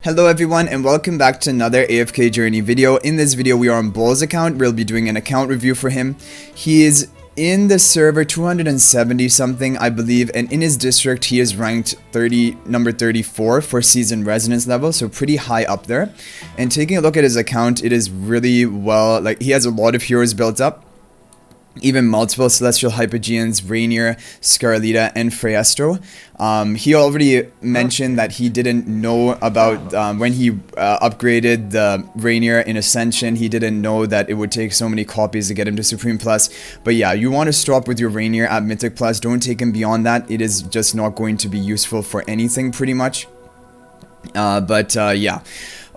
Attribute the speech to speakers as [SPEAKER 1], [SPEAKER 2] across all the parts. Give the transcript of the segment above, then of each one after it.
[SPEAKER 1] Hello everyone and welcome back to another AFK Journey video. In this video we are on Ball's account. We'll be doing an account review for him. He is in the server 270 something I believe, and in his district he is ranked number 34 for season resonance level, so pretty high up there. And taking a look at his account, it is really well, like he has a lot of heroes built up. Even multiple Celestial Hypogeans, Rainier, Scarlita, and PHRAESTO. He already mentioned that he didn't know about when he upgraded the Rainier in Ascension. He didn't know that it would take so many copies to get him to Supreme Plus. But yeah, you want to stop with your Rainier at Mythic Plus. Don't take him beyond that. It is just not going to be useful for anything pretty much. Yeah.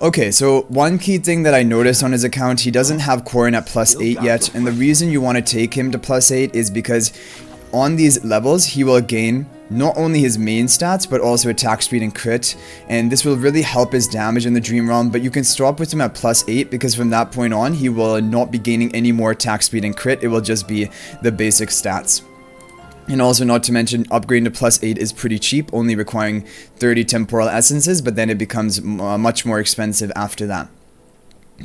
[SPEAKER 1] Okay, so one key thing that I noticed on his account, he doesn't have Corrin at +8 yet, and the reason you want to take him to +8 is because on these levels, he will gain not only his main stats, but also attack speed and crit, and this will really help his damage in the Dream Realm. But you can stop with him at +8 because from that point on, he will not be gaining any more attack speed and crit. It will just be the basic stats. And also, not to mention, upgrading to +8 is pretty cheap, only requiring 30 temporal essences, but then it becomes much more expensive after that.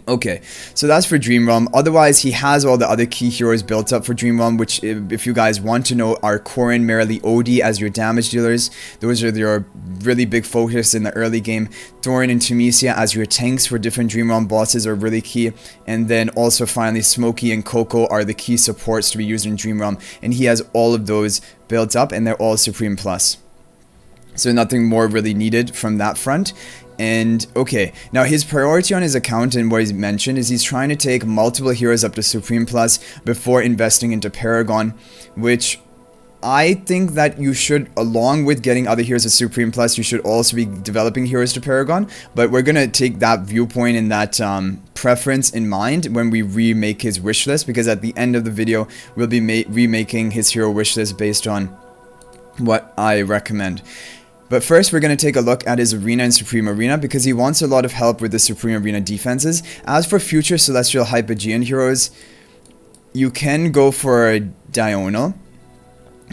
[SPEAKER 1] Okay, so that's for Dream Realm. Otherwise, he has all the other key heroes built up for Dream Realm, which, if you guys want to know, are Corrin, Merrily, Odie as your damage dealers. Those are your really big focus in the early game. Thorin and Tunisia as your tanks for different Dream Realm bosses are really key. And then also finally, Smokey and Coco are the key supports to be used in Dream Realm. And he has all of those built up, and they're all Supreme Plus. So nothing more really needed from that front. And okay, now his priority on his account and what he's mentioned is he's trying to take multiple heroes up to Supreme Plus before investing into Paragon, which I think that you should, along with getting other heroes to Supreme Plus, you should also be developing heroes to Paragon. But we're going to take that viewpoint and that preference in mind when we remake his wish list, because at the end of the video, we'll be remaking his hero wish list based on what I recommend. But first, we're going to take a look at his Arena and Supreme Arena because he wants a lot of help with the Supreme Arena defenses. As for future Celestial Hypogean heroes, you can go for Diurnal.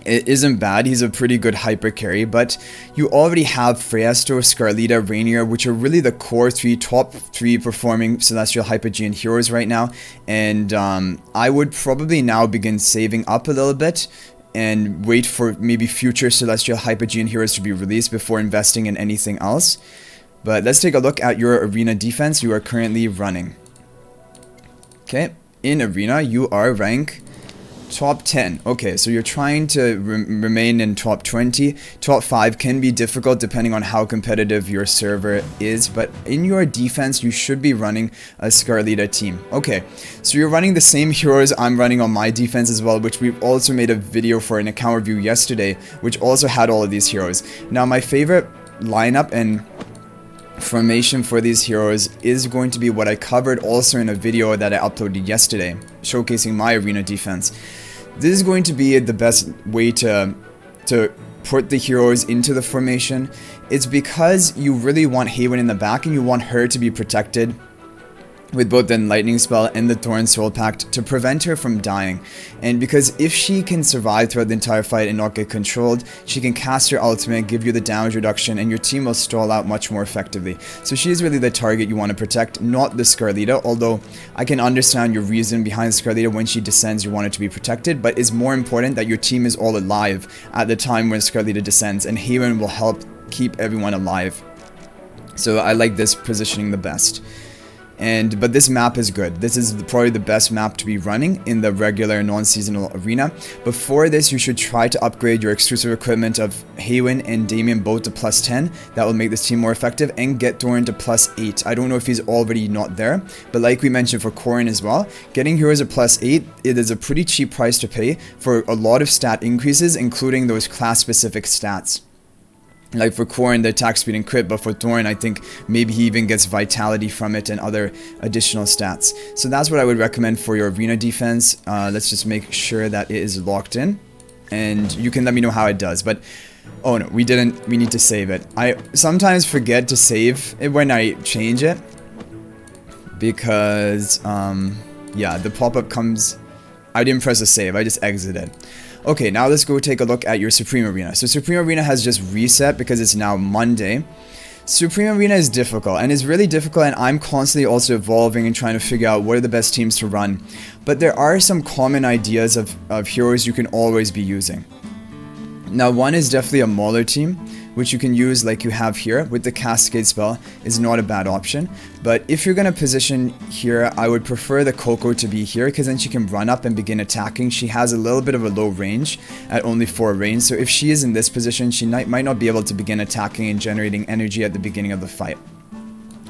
[SPEAKER 1] It isn't bad, he's a pretty good hyper carry, but you already have PHRAESTO, Scarlita, Rainier, which are really the core top 3 performing Celestial Hypogean heroes right now. And I would probably now begin saving up a little bit and wait for maybe future Celestial Hypogean heroes to be released before investing in anything else. But let's take a look at your Arena defense you are currently running. Okay, in Arena you are rank top 10. Okay, so you're trying to remain in top 20. Top 5 can be difficult depending on how competitive your server is, but in your defense you should be running a Scarlita team. Okay, so you're running the same heroes I'm running on my defense as well, which we've also made a video for an account review yesterday, which also had all of these heroes. Now my favorite lineup and formation for these heroes is going to be what I covered also in a video that I uploaded yesterday, showcasing my Arena defense. This is going to be the best way to put the heroes into the formation. It's because you really want Haven in the back and you want her to be protected with both the Lightning Spell and the Thorn Soul Pact to prevent her from dying. And because if she can survive throughout the entire fight and not get controlled, she can cast her ultimate, give you the damage reduction, and your team will stall out much more effectively. So she is really the target you want to protect, not the Scarlita, although I can understand your reason behind Scarlita. When she descends, you want it to be protected, but it's more important that your team is all alive at the time when Scarlita descends, and Haven will help keep everyone alive. So I like this positioning the best. But this map is good. This is probably the best map to be running in the regular non-seasonal arena. Before this, you should try to upgrade your exclusive equipment of Haven and Damien both to +10. That will make this team more effective, and get Thorin to +8. I don't know if he's already not there, but like we mentioned for Corrin as well, getting heroes at +8, it is a pretty cheap price to pay for a lot of stat increases, including those class-specific stats. Like for Corrin, the attack speed and crit, but for Thorin, I think maybe he even gets vitality from it and other additional stats. So that's what I would recommend for your Arena defense. Let's just make sure that it is locked in, and you can let me know how it does. But oh no, we didn't. We need to save it. I sometimes forget to save it when I change it because yeah, the pop-up comes. I didn't press a save. I just exited. Okay, now let's go take a look at your Supreme Arena. So Supreme Arena has just reset because it's now Monday. Supreme Arena is difficult, and it's really difficult, and I'm constantly also evolving and trying to figure out what are the best teams to run. But there are some common ideas of heroes you can always be using. Now, one is definitely a MAULER team, which you can use like you have here with the Cascade spell is not a bad option. But if you're going to position here, I would prefer the Coco to be here, because then she can run up and begin attacking. She has a little bit of a low range at only 4 range, so if she is in this position, she might not be able to begin attacking and generating energy at the beginning of the fight.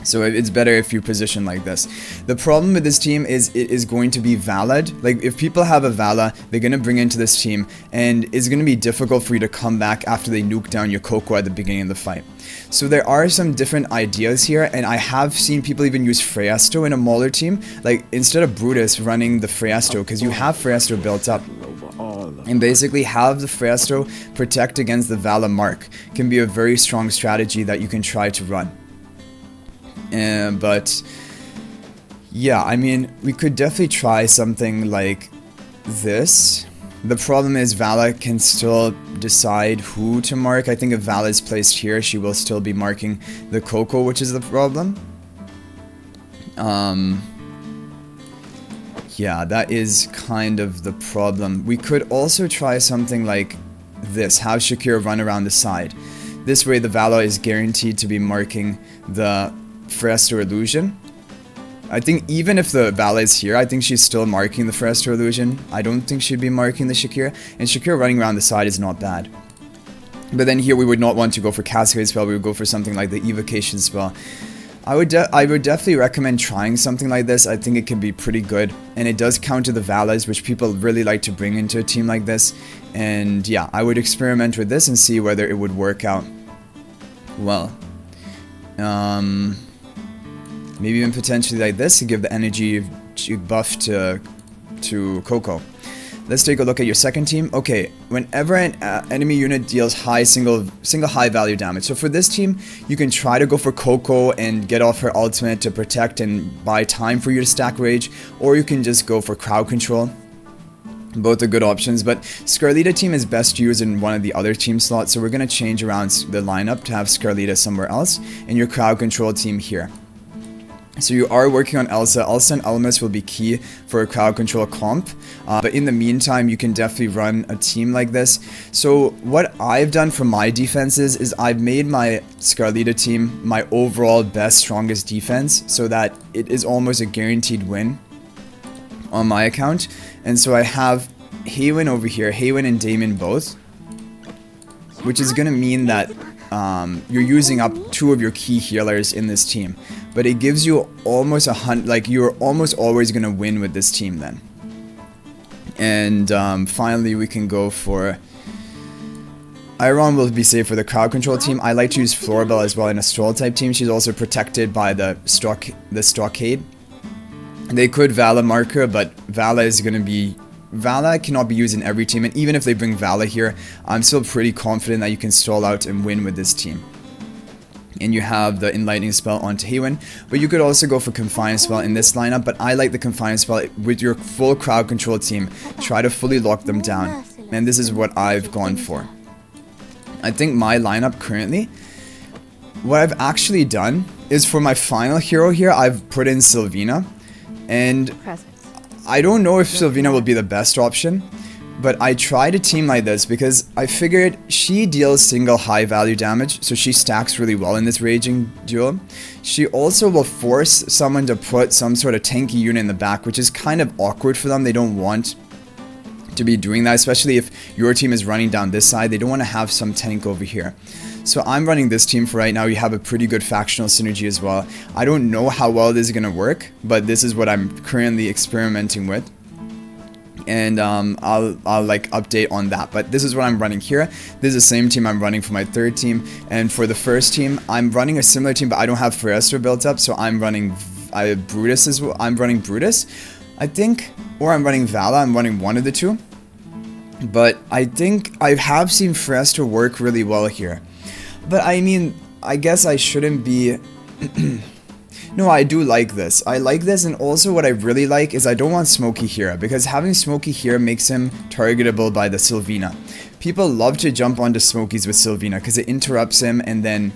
[SPEAKER 1] So it's better if you position like this. The problem with this team is it is going to be Vala'd. Like, if people have a Vala, they're going to bring into this team, and it's going to be difficult for you to come back after they nuke down your Coco at the beginning of the fight. So there are some different ideas here, and I have seen people even use PHRAESTO in a MAULER team. Like, instead of Brutus running the PHRAESTO, because you have PHRAESTO built up. And basically have the PHRAESTO protect against the Vala mark. Can be a very strong strategy that you can try to run. But yeah, I mean, we could definitely try something like this. The problem is Vala can still decide who to mark. I think if Vala is placed here, she will still be marking the Coco, which is the problem. Yeah, that is kind of the problem. We could also try something like this, have Shakira run around the side. This way the Vala is guaranteed to be marking the PHRAESTO illusion. I think even if the Vala is here, I think she's still marking the PHRAESTO illusion. I don't think she'd be marking the Shakira, and Shakira running around the side is not bad. But then here we would not want to go for Cascade spell, we would go for something like the Evocation spell. I would definitely recommend trying something like this. I think it can be pretty good, and it does counter the Valas, which people really like to bring into a team like this. And yeah, I would experiment with this and see whether it would work out well. Maybe even potentially like this to give the energy buff to Coco. Let's take a look at your second team. Okay, whenever an enemy unit deals single high value damage. So for this team, you can try to go for Coco and get off her ultimate to protect and buy time for you to stack rage, or you can just go for crowd control. Both are good options, but Scarlita team is best used in one of the other team slots, so we're going to change around the lineup to have Scarlita somewhere else, and your crowd control team here. So you are working on Elsa. Elsa and Elmas will be key for a crowd control comp, but in the meantime, you can definitely run a team like this. So what I've done for my defenses is I've made my Scarlita team my overall best, strongest defense, so that it is almost a guaranteed win on my account. And so I have Haywin over here, Haywin and Damon both, which is going to mean that you're using up 2 of your key healers in this team. But it gives you almost like you're almost always going to win with this team then. And finally we can go for Iron will be safe for the crowd control team. I like to use Floribel as well in a Stroll type team. She's also protected by the stockade. They could Vala mark her, but Vala cannot be used in every team, and even if they bring Vala here, I'm still pretty confident that you can stall out and win with this team. And you have the Enlightening spell onto Haywin, but you could also go for Confine spell in this lineup, but I like the Confine spell with your full crowd control team. Try to fully lock them down, and this is what I've gone for. I think my lineup currently, what I've actually done is for my final hero here, I've put in Sylvina, and I don't know if Sylvina will be the best option, but I tried a team like this because I figured she deals single high value damage, so she stacks really well in this raging duel. She also will force someone to put some sort of tanky unit in the back, which is kind of awkward for them. They don't want to be doing that, especially if your team is running down this side. They don't want to have some tank over here. So I'm running this team for right now. You have a pretty good factional synergy as well. I don't know how well this is going to work, but this is what I'm currently experimenting with. And I'll like update on that, but this is what I'm running here. This is the same team I'm running for my third team, and for the first team I'm running a similar team, but I don't have PHRAESTO built up, so I'm running Brutus as well. I'm running Brutus, I think, or I'm running Vala. I'm running one of the two, but I think I have seen PHRAESTO work really well here. But I mean, I guess I shouldn't be no, I do like this. I like this, and also what I really like is I don't want Smokey here, because having Smokey here makes him targetable by the Sylvina. People love to jump onto Smokies with Sylvina because it interrupts him, and then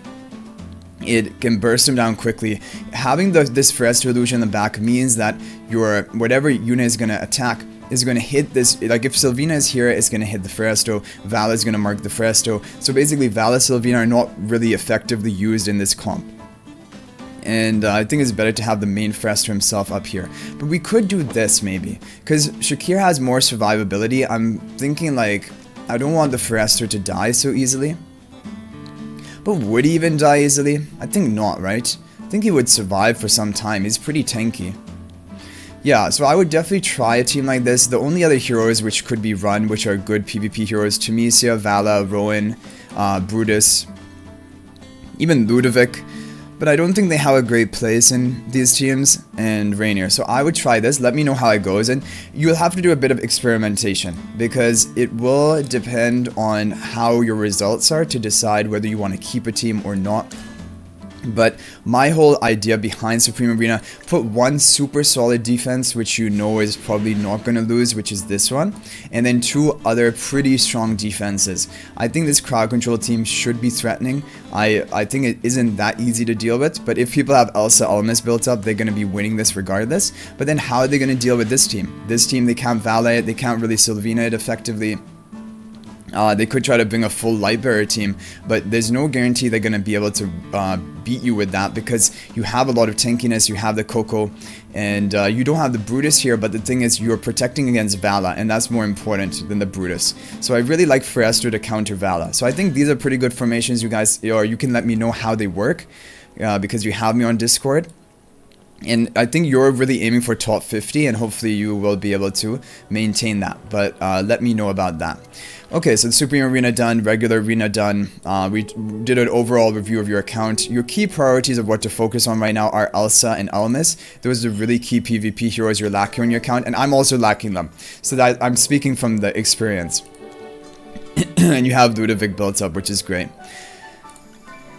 [SPEAKER 1] it can burst him down quickly. Having this PHRAESTO illusion in the back means that your whatever unit is going to attack is going to hit this. Like if Sylvina is here, it's going to hit the PHRAESTO. Vala is going to mark the PHRAESTO. So basically Vala, Sylvina are not really effectively used in this comp. And I think it's better to have the main PHRAESTO himself up here. But we could do this maybe, because Shakir has more survivability. I'm thinking like, I don't want the PHRAESTO to die so easily. But would he even die easily? I think not, right? I think he would survive for some time. He's pretty tanky. Yeah, so I would definitely try a team like this. The only other heroes which could be run, which are good PvP heroes, Temesia, Vala, Rowan, Brutus, even Ludovic. But I don't think they have a great place in these teams, and Rainier. So I would try this, let me know how it goes, and you'll have to do a bit of experimentation, because it will depend on how your results are to decide whether you want to keep a team or not. But my whole idea behind Supreme Arena, put one super solid defense, which you know is probably not going to lose, which is this one, and then two other pretty strong defenses. I think this crowd control team should be threatening. I think it isn't that easy to deal with, but if people have Elsa Almas built up, they're going to be winning this regardless. But then how are they going to deal with this team? This team, they can't Vala it, they can't really Sylvina it effectively. They could try to bring a full Lightbearer team, but there's no guarantee they're going to be able to beat you with that, because you have a lot of tankiness, you have the Coco, and you don't have the Brutus here, but the thing is you're protecting against Vala, and that's more important than the Brutus. So I really like PHRAESTO to counter Vala. So I think these are pretty good formations, you guys, or you can let me know how they work, because you have me on Discord. And I think you're really aiming for top 50, and hopefully you will be able to maintain that. But let me know about that. Okay, so the Supreme Arena done, regular arena done. We did an overall review of your account. Your key priorities of what to focus on right now are Elsa and Almas. Those are really key PvP heroes you're lacking on your account, and I'm also lacking them. So that I'm speaking from the experience. And you have Ludovic built up, which is great.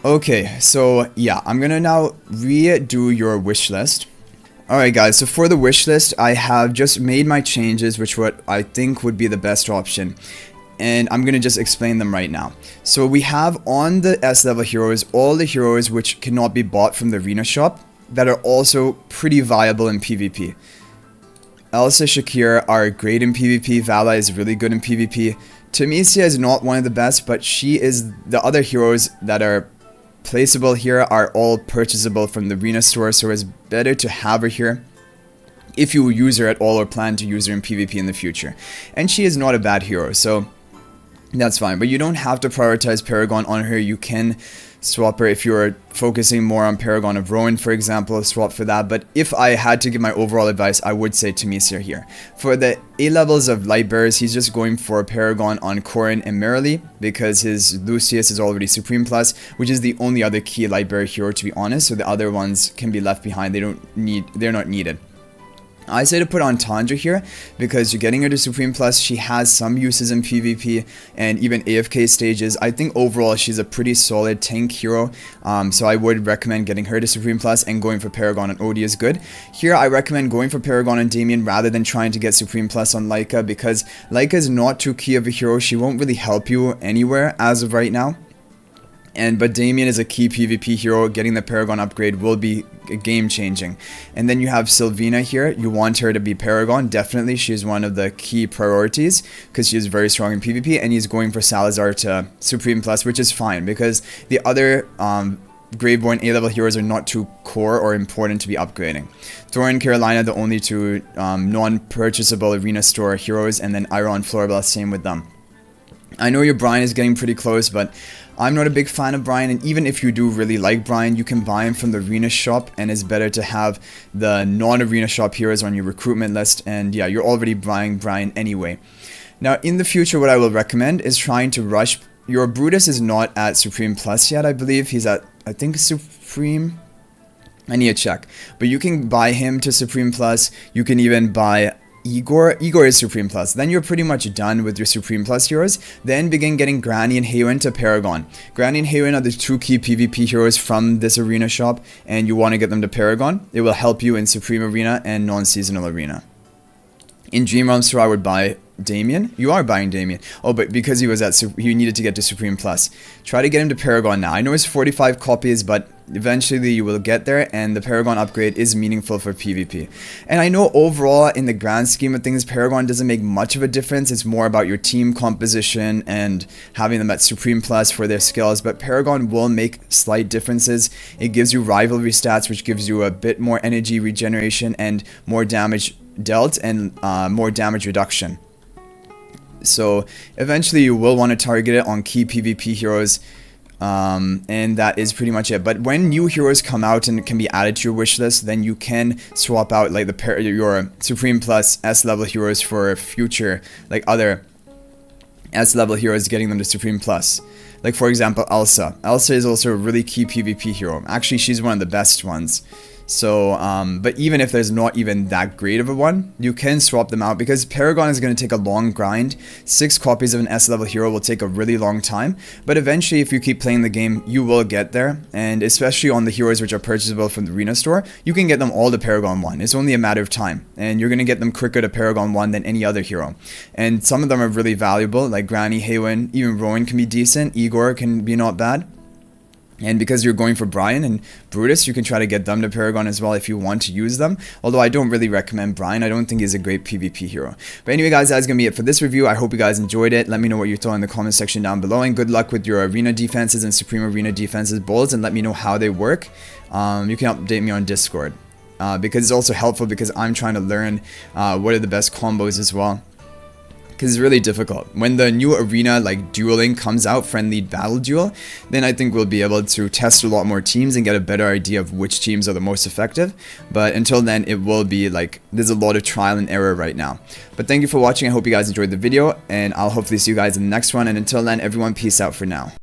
[SPEAKER 1] Okay, so yeah, I'm gonna now redo your wish list. Alright guys, so for the wish list, I have just made my changes, which what I think would be the best option. And I'm gonna just explain them right now. So we have on the S level heroes, all the heroes which cannot be bought from the arena shop, that are also pretty viable in PvP. Elsa, Shakir are great in PvP, Vala is really good in PvP. Temesia is not one of the best, but she is the other heroes that are placeable here are all purchasable from the arena store, so it's better to have her here if you use her at all or plan to use her in PvP in the future. And she is not a bad hero, so that's fine. But you don't have to prioritize Paragon on her. You can swap her if you're focusing more on Paragon of Rowan, for example, swap for that. But if I had to give my overall advice, I would say Temesia here. For the A levels of Lightbearers, he's just going for Paragon on Corrin and Merrily, because his Lucius is already Supreme Plus, which is the only other key Lightbearer hero, to be honest. So the other ones can be left behind. They're not needed. I say to put on Tandra here, because you're getting her to Supreme Plus. She has some uses in PvP and even AFK stages. I think overall she's a pretty solid tank hero, so I would recommend getting her to Supreme Plus, and going for Paragon and Odie is good. Here I recommend going for Paragon and Damien rather than trying to get Supreme Plus on Laika, because Laika is not too key of a hero. She won't really help you anywhere as of right now. But Damien is a key PvP hero. Getting the Paragon upgrade will be game changing. And then you have Sylvina here. You want her to be Paragon, definitely. She's one of the key priorities because she is very strong in PvP, and he's going for Salazar to Supreme Plus, which is fine because the other Graveborn A-level heroes are not too core or important to be upgrading. Thor and Carolina, the only two non-purchasable arena store heroes, and then Iron and Floribel, same with them. I know your Brian is getting pretty close, but I'm not a big fan of Brian, and even if you do really like Brian, you can buy him from the arena shop, and it's better to have the non-arena shop heroes on your recruitment list, and yeah, you're already buying Brian anyway. Now, in the future, what I will recommend is trying to rush. Your Brutus is not at Supreme Plus yet, I believe. He's at, I think, Supreme. I need to check. But you can buy him to Supreme Plus. You can even buy Igor. Igor is Supreme Plus. Then you're pretty much done with your Supreme Plus heroes. Then begin getting Granny and Haywin to Paragon. Granny and Haywin are the two key PvP heroes from this arena shop, and you want to get them to Paragon. It will help you in Supreme Arena and non-seasonal arena. In Dream Realm Store, I would buy Damien? You are buying Damien. Oh, but because he was at, he needed to get to Supreme Plus. Try to get him to Paragon now. I know it's 45 copies, but eventually you will get there, and the Paragon upgrade is meaningful for PvP. And I know overall, in the grand scheme of things, Paragon doesn't make much of a difference. It's more about your team composition and having them at Supreme Plus for their skills, but Paragon will make slight differences. It gives you rivalry stats, which gives you a bit more energy regeneration and more damage dealt and more damage reduction. So eventually you will want to target it on key PvP heroes, and that is pretty much it. But when new heroes come out and can be added to your wish list, then you can swap out like your Supreme Plus S level heroes for future like other S level heroes, getting them to Supreme Plus. Like for example, Elsa. Elsa is also a really key PvP hero. Actually, she's one of the best ones. So, but even if there's not even that great of a one, you can swap them out because Paragon is going to take a long grind. 6 copies of an S level hero will take a really long time, but eventually if you keep playing the game, you will get there. And especially on the heroes which are purchasable from the Arena store, you can get them all to Paragon 1. It's only a matter of time, and you're going to get them quicker to Paragon 1 than any other hero. And some of them are really valuable, like Granny, Haywin, even Rowan can be decent, Igor can be not bad. And because you're going for Brian and Brutus, you can try to get them to Paragon as well if you want to use them. Although I don't really recommend Brian. I don't think he's a great PvP hero. But anyway, guys, that's going to be it for this review. I hope you guys enjoyed it. Let me know what you thought in the comment section down below. And good luck with your Arena defenses and Supreme Arena defenses builds. And let me know how they work. You can update me on Discord. Because it's also helpful because I'm trying to learn what are the best combos as well. Because it's really difficult. When the new arena like dueling comes out, friendly battle duel, then I think we'll be able to test a lot more teams and get a better idea of which teams are the most effective. But until then, it will be like, there's a lot of trial and error right now. But thank you for watching. I hope you guys enjoyed the video, and I'll hopefully see you guys in the next one. And until then, everyone, peace out for now.